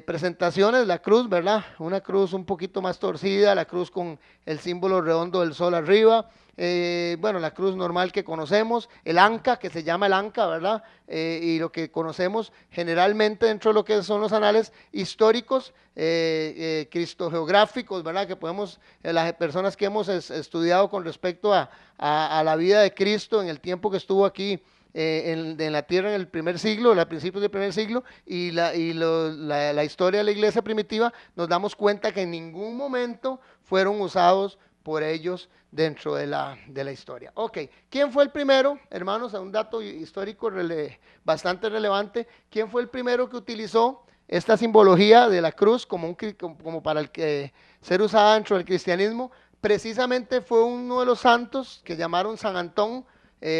presentaciones, la cruz, ¿verdad? Una cruz un poquito más torcida, la cruz con el símbolo redondo del sol arriba, bueno, la cruz normal que conocemos, el anca, que se llama el anca, ¿verdad? Y lo que conocemos generalmente dentro de lo que son los anales históricos, cristogeográficos, ¿verdad? Que podemos, las personas que hemos estudiado con respecto a la vida de Cristo en el tiempo que estuvo aquí, en la tierra en el primer siglo, a principios del primer siglo, y la historia de la iglesia primitiva, nos damos cuenta que en ningún momento fueron usados por ellos dentro de la historia. Ok, ¿quién fue el primero, hermanos? Un dato histórico bastante relevante. ¿Quién fue el primero que utilizó esta simbología de la cruz como para ser usada dentro del cristianismo? Precisamente fue uno de los santos que llamaron San Antón,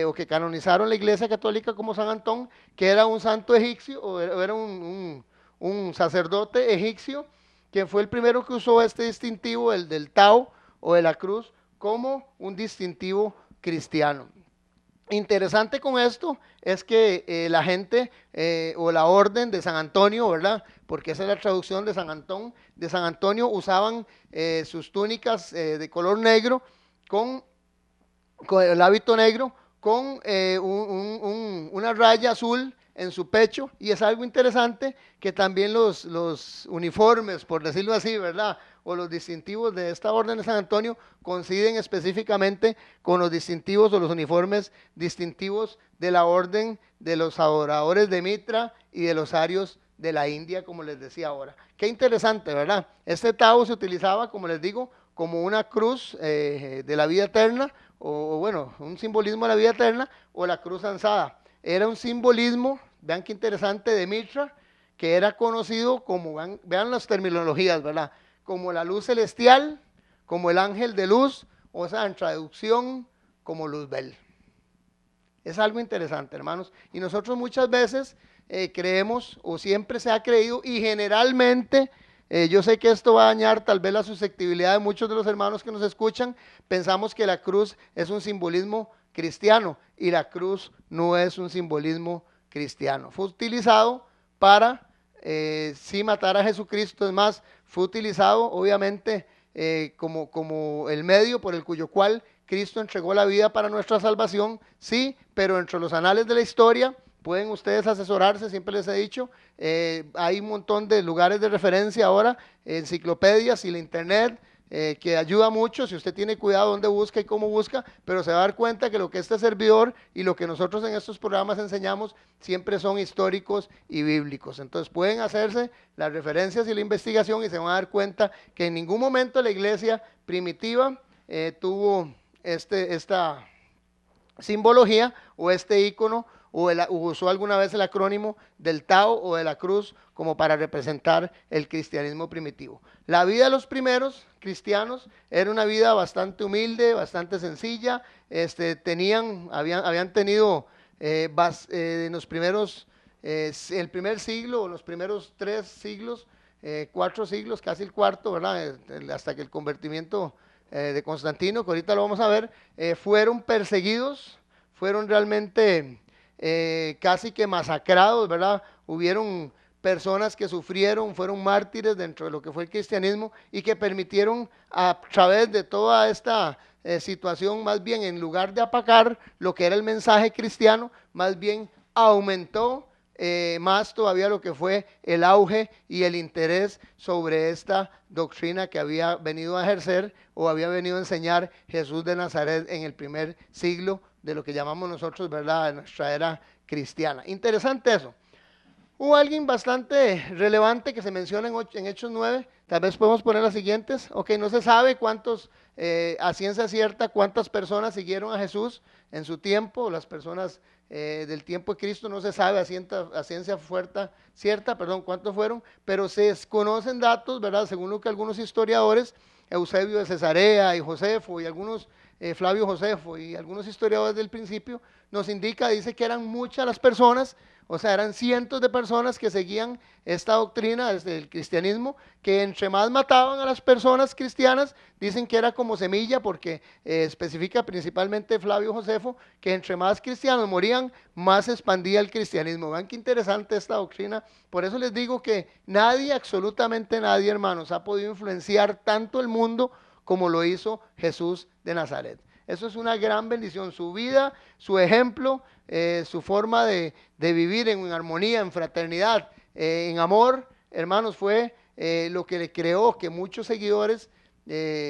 o que canonizaron la iglesia católica como San Antón, que era un santo egipcio, o era un sacerdote egipcio, quien fue el primero que usó este distintivo, el del Tao o de la cruz, como un distintivo cristiano. Interesante con esto es que la gente o la orden de San Antonio, ¿verdad? Porque esa es la traducción de San Antón, de San Antonio, usaban sus túnicas de color negro con el hábito negro, con una raya azul en su pecho, y es algo interesante que también los uniformes, por decirlo así, ¿verdad? O los distintivos de esta orden de San Antonio coinciden específicamente con los distintivos o los uniformes distintivos de la orden de los adoradores de Mitra y de los arios de la India, como les decía ahora. Qué interesante, ¿verdad? Este Tao se utilizaba, como les digo, como una cruz de la vida eterna, o bueno, un simbolismo de la vida eterna, o la cruz ansada. Era un simbolismo, vean qué interesante, de Mitra, que era conocido como, vean las terminologías, ¿verdad? Como la luz celestial, como el ángel de luz, o sea, en traducción, como Luzbel. Es algo interesante, hermanos. Y nosotros muchas veces creemos, o siempre se ha creído, y generalmente, yo sé que esto va a dañar tal vez la susceptibilidad de muchos de los hermanos que nos escuchan, pensamos que la cruz es un simbolismo cristiano, y la cruz no es un simbolismo cristiano. Fue utilizado para sí matar a Jesucristo, es más, fue utilizado obviamente como el medio por el cual Cristo entregó la vida para nuestra salvación, sí, pero entre los anales de la historia pueden ustedes asesorarse, siempre les he dicho, hay un montón de lugares de referencia ahora, enciclopedias y la internet, que ayuda mucho si usted tiene cuidado dónde busca y cómo busca, pero se va a dar cuenta que lo que este servidor y lo que nosotros en estos programas enseñamos siempre son históricos y bíblicos. Entonces pueden hacerse las referencias y la investigación y se van a dar cuenta que en ningún momento la iglesia primitiva tuvo esta simbología o este icono, o usó alguna vez el acrónimo del Tao o de la cruz como para representar el cristianismo primitivo. La vida de los primeros cristianos era una vida bastante humilde, bastante sencilla. Habían tenido en los primeros, el primer siglo, o los primeros 3 siglos, 4 siglos, casi el cuarto, ¿verdad? Hasta que el convertimiento de Constantino, que ahorita lo vamos a ver, fueron perseguidos, fueron realmente casi que masacrados, ¿verdad? Hubieron personas que sufrieron, fueron mártires dentro de lo que fue el cristianismo y que permitieron a través de toda esta situación, más bien en lugar de apagar lo que era el mensaje cristiano, más bien aumentó más todavía lo que fue el auge y el interés sobre esta doctrina que había venido a ejercer o había venido a enseñar Jesús de Nazaret en el primer siglo de lo que llamamos nosotros, ¿verdad?, nuestra era cristiana. Interesante eso. Hubo alguien bastante relevante que se menciona en Hechos 9, tal vez podemos poner las siguientes. Ok, no se sabe cuántos, a ciencia cierta, cuántas personas siguieron a Jesús en su tiempo, las personas del tiempo de Cristo, no se sabe a ciencia cierta, cuántos fueron, pero se conocen datos, ¿verdad? Según lo que algunos historiadores, Eusebio de Cesarea y Josefo y algunos, Flavio Josefo y algunos historiadores del principio, nos indica, dice que eran muchas las personas, o sea, eran cientos de personas que seguían esta doctrina desde el cristianismo, que entre más mataban a las personas cristianas, dicen que era como semilla, porque especifica principalmente Flavio Josefo, que entre más cristianos morían, más se expandía el cristianismo. Vean qué interesante esta doctrina. Por eso les digo que nadie, absolutamente nadie, hermanos, ha podido influenciar tanto el mundo como lo hizo Jesús de Nazaret. Eso es una gran bendición. Su vida, su ejemplo, su forma de vivir en armonía, en fraternidad, en amor, hermanos, fue lo que le creó que muchos seguidores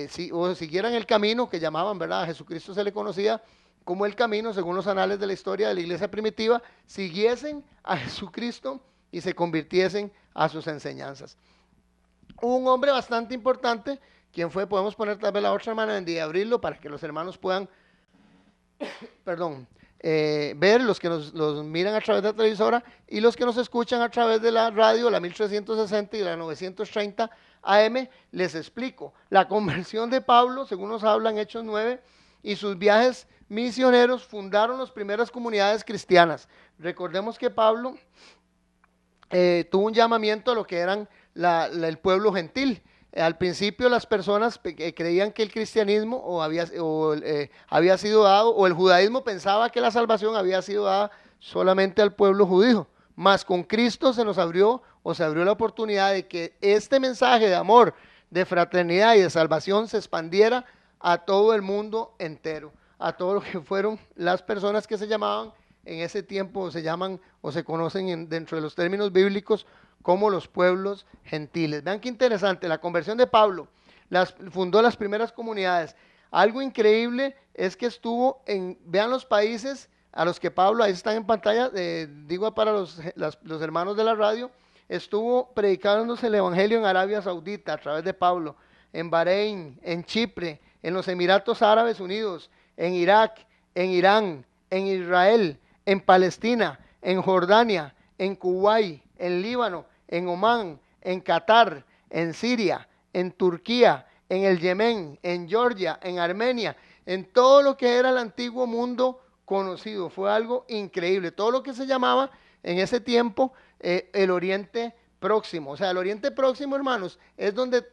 siguieran el camino que llamaban, ¿verdad? A Jesucristo se le conocía como el camino, según los anales de la historia de la iglesia primitiva, siguiesen a Jesucristo y se convirtiesen a sus enseñanzas. Hubo un hombre bastante importante. ¿Quién fue? Podemos poner tal vez la otra hermana en de abrirlo para que los hermanos puedan, ver, los que los miran a través de la televisora y los que nos escuchan a través de la radio, la 1360 y la 930 AM. Les explico. La conversión de Pablo, según nos hablan Hechos 9, y sus viajes misioneros fundaron las primeras comunidades cristianas. Recordemos que Pablo tuvo un llamamiento a lo que eran el pueblo gentil. Al principio las personas creían que el cristianismo había sido dado, o el judaísmo pensaba que la salvación había sido dada solamente al pueblo judío, mas con Cristo se abrió la oportunidad de que este mensaje de amor, de fraternidad y de salvación se expandiera a todo el mundo entero, a todo lo que fueron las personas que se llamaban en ese tiempo, se llaman o se conocen dentro de los términos bíblicos como los pueblos gentiles. Vean qué interesante, la conversión de Pablo fundó las primeras comunidades. Algo increíble es que estuvo vean los países a los que Pablo, ahí están en pantalla, digo para los hermanos de la radio, estuvo predicándose el evangelio en Arabia Saudita a través de Pablo, en Bahrein, en Chipre, en los Emiratos Árabes Unidos, en Irak, en Irán, en Israel, en Palestina, en Jordania, en Kuwait, en Líbano, en Omán, en Qatar, en Siria, en Turquía, en el Yemen, en Georgia, en Armenia, en todo lo que era el antiguo mundo conocido. Fue algo increíble. Todo lo que se llamaba en ese tiempo el Oriente Próximo. O sea, el Oriente Próximo, hermanos, es donde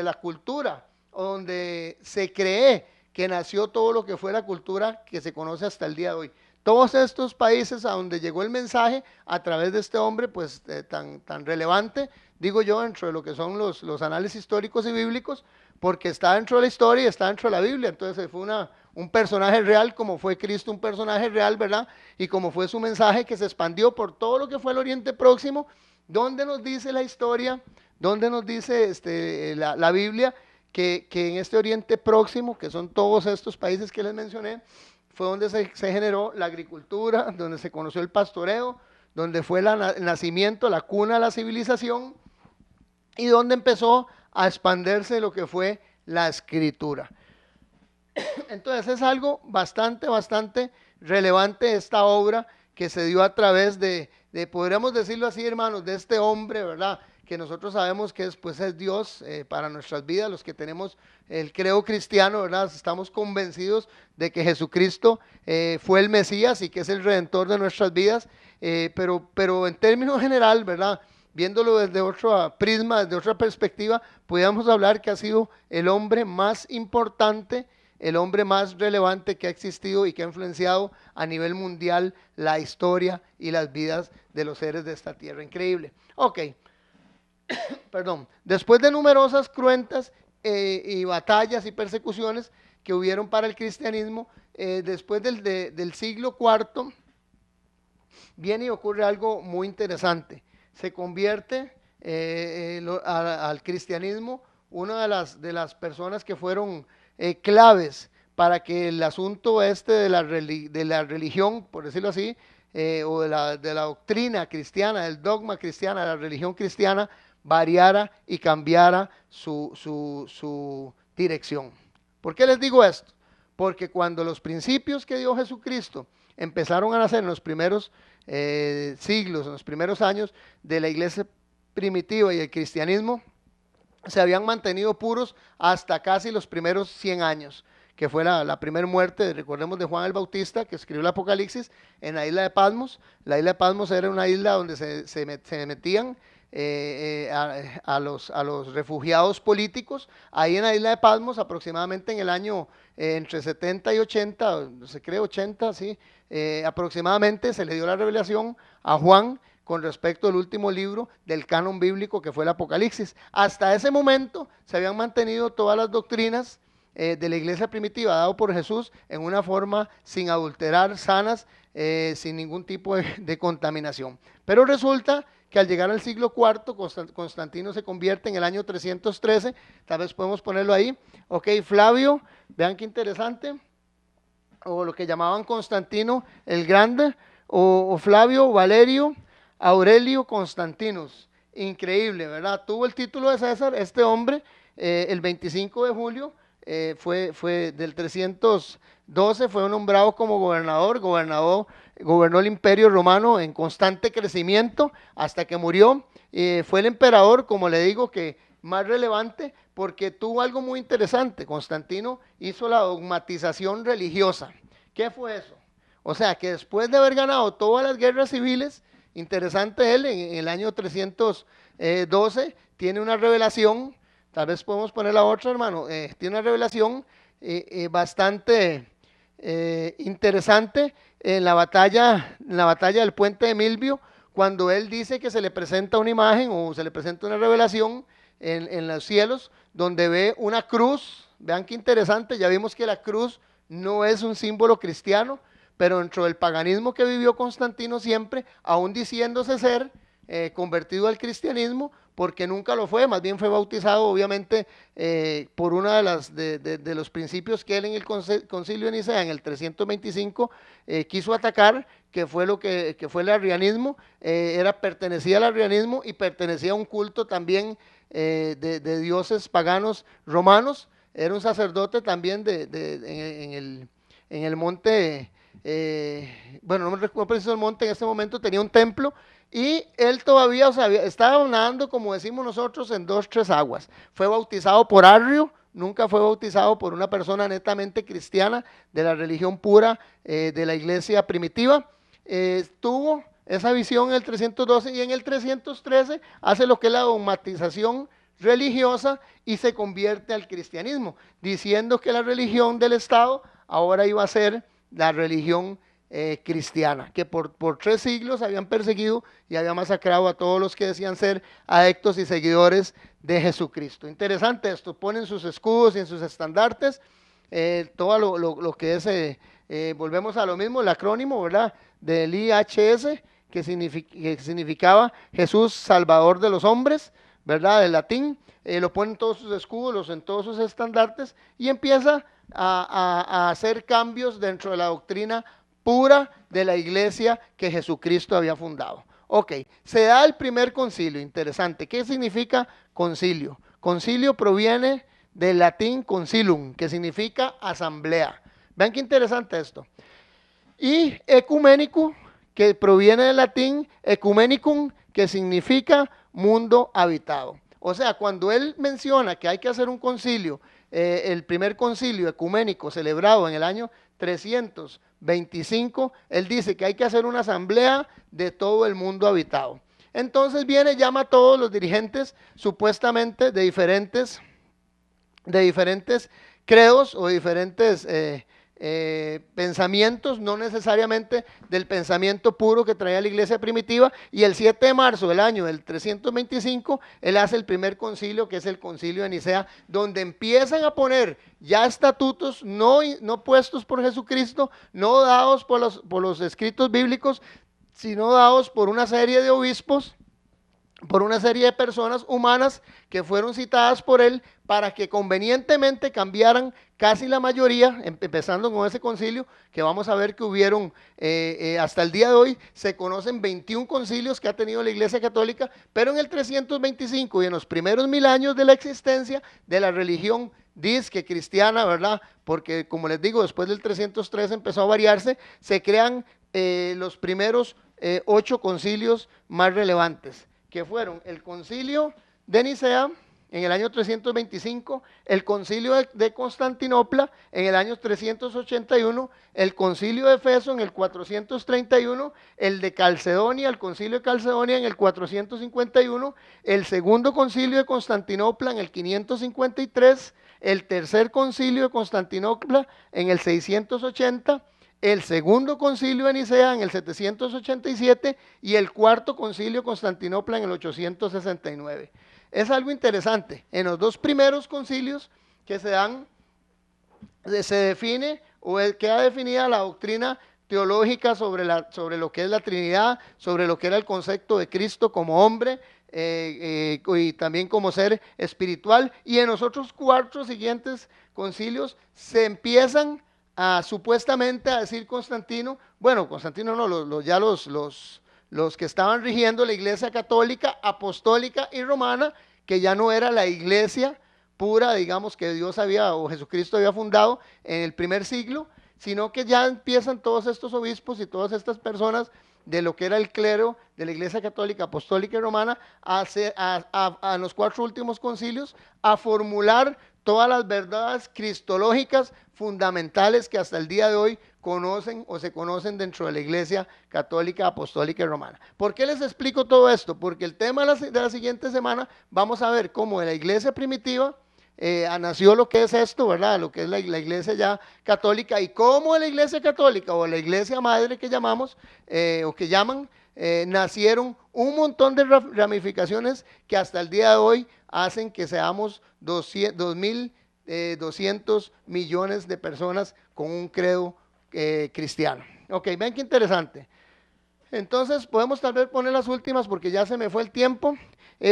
la cultura, o donde se cree que nació todo lo que fue la cultura que se conoce hasta el día de hoy. Todos estos países a donde llegó el mensaje a través de este hombre pues tan relevante, digo yo, dentro de lo que son los análisis históricos y bíblicos, porque está dentro de la historia y está dentro de la Biblia. Entonces fue un personaje real, como fue Cristo un personaje real, ¿verdad? Y como fue su mensaje que se expandió por todo lo que fue el Oriente Próximo, donde nos dice la historia, donde nos dice la Biblia, que en este Oriente Próximo, que son todos estos países que les mencioné, fue donde se generó la agricultura, donde se conoció el pastoreo, donde fue el nacimiento, la cuna de la civilización, y donde empezó a expandirse lo que fue la escritura. Entonces es algo bastante relevante esta obra que se dio a través de podríamos decirlo así, hermanos, de este hombre, ¿verdad?, que nosotros sabemos que después es Dios para nuestras vidas, los que tenemos el credo cristiano, ¿verdad? Estamos convencidos de que Jesucristo fue el Mesías y que es el Redentor de nuestras vidas, pero en términos general, ¿verdad?, viéndolo desde otro prisma, desde otra perspectiva, podríamos hablar que ha sido el hombre más importante, el hombre más relevante que ha existido y que ha influenciado a nivel mundial la historia y las vidas de los seres de esta tierra. Increíble. Ok, perdón. Después de numerosas cruentas y batallas y persecuciones que hubieron para el cristianismo, después del siglo IV, viene y ocurre algo muy interesante. Se convierte al cristianismo una de las personas que fueron claves para que el asunto de la religión, por decirlo así, o de la doctrina cristiana, del dogma cristiana, de la religión cristiana, variara y cambiara su dirección. ¿Por qué les digo esto? Porque cuando los principios que dio Jesucristo empezaron a nacer en los primeros siglos, en los primeros años de la iglesia primitiva y el cristianismo, se habían mantenido puros hasta casi los primeros 100 años, que fue la primera muerte, recordemos, de Juan el Bautista, que escribió el Apocalipsis en la isla de Patmos. La isla de Patmos era una isla donde se metían a los refugiados políticos. Ahí en la isla de Patmos, aproximadamente en el año entre 70 y 80, se cree 80, sí, aproximadamente se le dio la revelación a Juan con respecto al último libro del canon bíblico, que fue el Apocalipsis. Hasta ese momento se habían mantenido todas las doctrinas de la iglesia primitiva dado por Jesús en una forma sin adulterar, sanas, sin ningún tipo de contaminación. Pero resulta que al llegar al siglo IV, Constantino se convierte en el año 313, tal vez podemos ponerlo ahí. Ok, Flavio, vean qué interesante, o lo que llamaban Constantino el Grande, o Flavio, Valerio, Aurelio Constantinus. Increíble, ¿verdad? Tuvo el título de César, este hombre, el 25 de julio, fue del 312, fue nombrado como gobernó el imperio romano en constante crecimiento hasta que murió. Fue el emperador, como le digo, que más relevante porque tuvo algo muy interesante. Constantino hizo la dogmatización religiosa. ¿Qué fue eso? O sea, que después de haber ganado todas las guerras civiles, interesante él, en el año 312, tiene una revelación. Tal vez podemos poner la otra, hermano. Tiene una revelación bastante interesante en la batalla del puente de Milvio, cuando él dice que se le presenta una imagen o se le presenta una revelación en los cielos, donde ve una cruz. Vean qué interesante, ya vimos que la cruz no es un símbolo cristiano, pero dentro del paganismo que vivió Constantino siempre, aún diciéndose ser convertido al cristianismo, porque nunca lo fue, más bien fue bautizado obviamente por uno de los principios que él en el concilio de Nicea en el 325 quiso atacar, que fue que fue el arrianismo. Pertenecía al arrianismo y pertenecía a un culto también de dioses paganos romanos. Era un sacerdote también en el monte, bueno, no me recuerdo preciso el monte, en ese momento tenía un templo. Y él todavía, o sea, estaba nadando, como decimos nosotros, en 2, 3 aguas. Fue bautizado por Arrio, nunca fue bautizado por una persona netamente cristiana de la religión pura de la iglesia primitiva. Tuvo esa visión en el 312 y en el 313 hace lo que es la dogmatización religiosa y se convierte al cristianismo, diciendo que la religión del Estado ahora iba a ser la religión cristiana, que por 3 siglos habían perseguido y había masacrado a todos los que decían ser adeptos y seguidores de Jesucristo. Interesante esto, ponen sus escudos y en sus estandartes todo lo que es, volvemos a lo mismo, el acrónimo, ¿verdad?, del IHS, que significaba Jesús Salvador de los hombres, ¿verdad?, del latín. Lo ponen todos sus escudos, en todos sus estandartes, y empieza a hacer cambios dentro de la doctrina pura de la iglesia que Jesucristo había fundado. Ok, se da el primer concilio, interesante. ¿Qué significa concilio? Concilio proviene del latín concilium, que significa asamblea. Vean qué interesante esto. Y ecuménico, que proviene del latín ecumenicum, que significa mundo habitado. O sea, cuando él menciona que hay que hacer un concilio, el primer concilio ecuménico celebrado en el año 325, él dice que hay que hacer una asamblea de todo el mundo habitado. Entonces viene, llama a todos los dirigentes supuestamente de diferentes credos o diferentes pensamientos, no necesariamente del pensamiento puro que traía la iglesia primitiva, y el 7 de marzo del año del 325, él hace el primer concilio, que es el concilio de Nicea, donde empiezan a poner ya estatutos no puestos por Jesucristo, no dados por los escritos bíblicos, sino dados por una serie de obispos, por una serie de personas humanas que fueron citadas por él para que convenientemente cambiaran casi la mayoría, empezando con ese concilio, que vamos a ver que hubieron hasta el día de hoy, se conocen 21 concilios que ha tenido la Iglesia Católica, pero en el 325 y en los primeros 1000 años de la existencia de la religión disque cristiana, ¿verdad? Porque como les digo, después del 303 empezó a variarse, se crean los primeros 8 concilios más relevantes, que fueron el concilio de Nicea en el año 325, el concilio de Constantinopla en el año 381, el concilio de Efeso en el 431, el de Calcedonia, el concilio de Calcedonia en el 451, el segundo concilio de Constantinopla en el 553, el tercer concilio de Constantinopla en el 680, el segundo concilio de Nicea en el 787 y el cuarto concilio de Constantinopla en el 869. Es algo interesante, en los dos primeros concilios que se dan, se define o queda definida la doctrina teológica sobre lo que es la Trinidad, sobre lo que era el concepto de Cristo como hombre y también como ser espiritual, y en los otros 4 siguientes concilios se empiezan supuestamente a decir Constantino no, ya los que estaban rigiendo la iglesia católica, apostólica y romana, que ya no era la iglesia pura, digamos, que Dios había o Jesucristo había fundado en el primer siglo, sino que ya empiezan todos estos obispos y todas estas personas de lo que era el clero de la iglesia católica, apostólica y romana, a los 4 últimos concilios, a formular todas las verdades cristológicas fundamentales que hasta el día de hoy conocen o se conocen dentro de la iglesia católica, apostólica y romana. ¿Por qué les explico todo esto? Porque el tema de la siguiente semana vamos a ver cómo de la iglesia primitiva nació lo que es esto, ¿verdad? Lo que es la iglesia ya católica, y cómo de la iglesia católica o la iglesia madre que llamamos o que llaman, nacieron un montón de ramificaciones que hasta el día de hoy hacen que seamos 2.200 millones de personas con un credo cristiano. Ok, ven qué interesante. Entonces podemos tal vez poner las últimas porque ya se me fue el tiempo.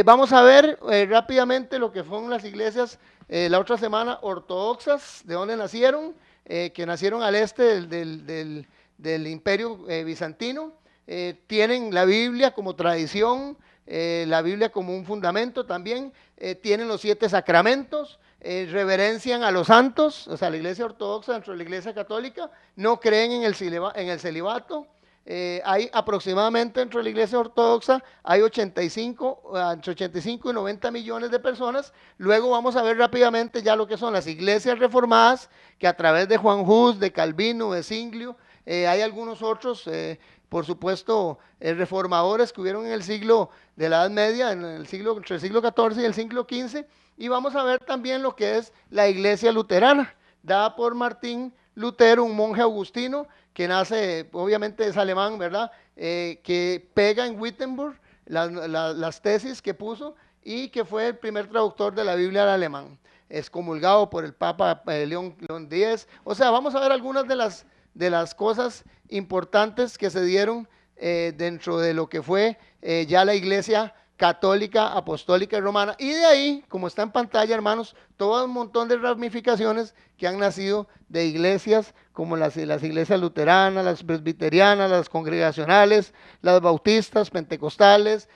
Vamos a ver rápidamente lo que fueron las iglesias la otra semana ortodoxas, de dónde nacieron, que nacieron al este del imperio bizantino. Tienen la Biblia como tradición, la Biblia como un fundamento también, tienen los 7 sacramentos, reverencian a los santos, o sea, la iglesia ortodoxa dentro de la iglesia católica, no creen en el celibato. Hay aproximadamente dentro de la iglesia ortodoxa, hay entre 85 y 90 millones de personas. Luego vamos a ver rápidamente ya lo que son las iglesias reformadas, que a través de Juan Hus, de Calvino, de Zwinglio, hay algunos otros, por supuesto, reformadores que hubieron en el siglo de la Edad Media, entre el siglo XIV y el siglo XV, y vamos a ver también lo que es la iglesia luterana, dada por Martín Lutero, un monje agustino, que nace, obviamente es alemán, ¿verdad? Que pega en Wittenberg las tesis que puso y que fue el primer traductor de la Biblia al alemán, excomulgado por el Papa León X. O sea, vamos a ver algunas de las cosas importantes que se dieron dentro de lo que fue ya la iglesia católica, apostólica y romana, y de ahí, como está en pantalla, hermanos, todo un montón de ramificaciones que han nacido de iglesias como las iglesias luteranas, las presbiterianas, las congregacionales, las bautistas, pentecostales.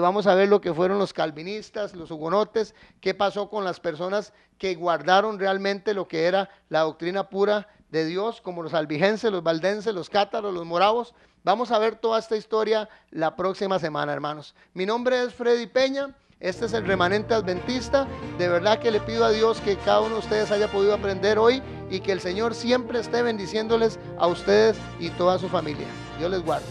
Vamos a ver lo que fueron los calvinistas, los hugonotes, qué pasó con las personas que guardaron realmente lo que era la doctrina pura de Dios, como los albigenses, los valdenses, los cátaros, los moravos. Vamos a ver toda esta historia la próxima semana, hermanos. Mi nombre es Freddy Peña, este es el Remanente Adventista. De verdad que le pido a Dios que cada uno de ustedes haya podido aprender hoy y que el Señor siempre esté bendiciéndoles a ustedes y toda su familia. Dios les guarde.